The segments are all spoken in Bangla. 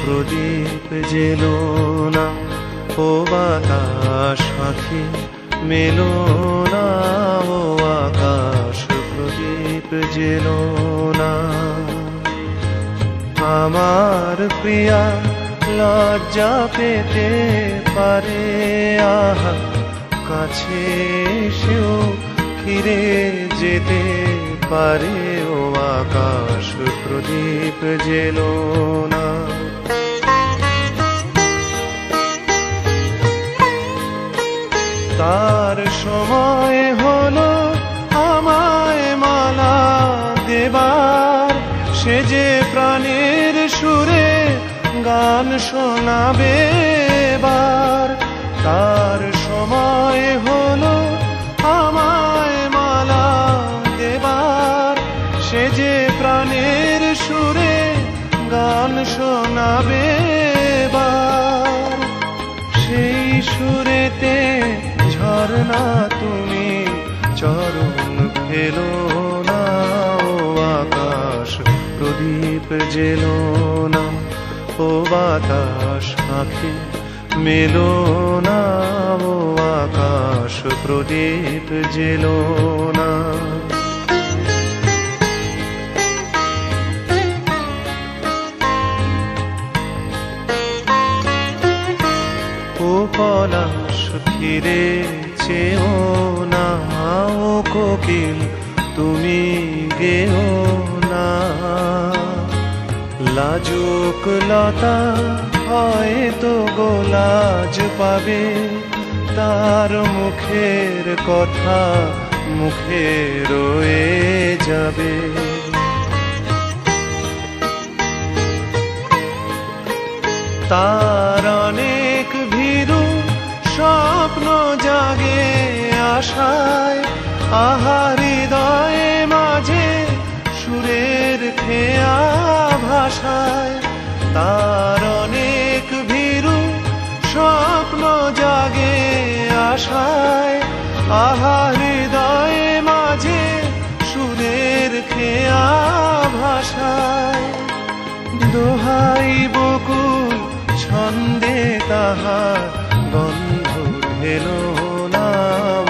প্রদীপ জেলো না, ও বাতাস পাখি মেলো না, ও আকাশ প্রদীপ জেলো না। আমার প্রিয়া লজ্জা পেতে পারে, আহা কাছে সেও ফিরে যেতে পারে, ও আকাশ প্রদীপ জেলো না। তার সময় হলো আমায় মালা দেবার, সে যে প্রাণের সুরে গান শোনাবে এবার। তার সময় হলো আমায় মালা দেবার, সে যে প্রাণের সুরে গান শোনাবে এবার। সেই সুরেতে ঝরনা তুমি চরণ ফেলো না, ও আকাশ প্রদীপ জেলো না, ও বাতাস পাখি মেলো না, ও আকাশ প্রদীপ জেলো না। ও পলাশ ফিরে চেও না, ও কোকিল তুমি গেও না। লাজুক লতা হয়তো গোলাজ পাবে, তার মুখের কথা মুখে রয়ে যাবে। তার অনেক ভীরু স্বপ্ন জাগে আশায়, আহা হৃদয়ে মাঝে সুরের খেয়া ভাষায়। তার অনেক ভীরু স্বপ্ন জাগে আশায়, আহা হৃদয়ে মাঝে সুরের খেয়া ভাষায়। দোহাই বকুল ছন্দে তাহার গন্ধ ঢেলো না,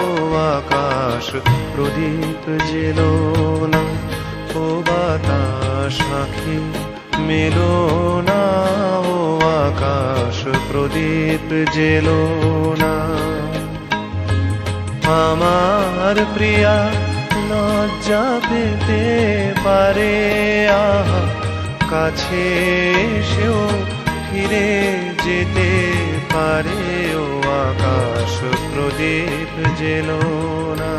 ও আকাশ প্রদীপ জেলো না, ও বাতাস পাখি মেলো না, ও আকাশ প্রদীপ জেলো না। আমার প্রিয়া লজ্জা পেতে পারে, আহা কাছে সেও ফিরে যেতে পারে, ও আকাশ প্রদীপ জেলো না।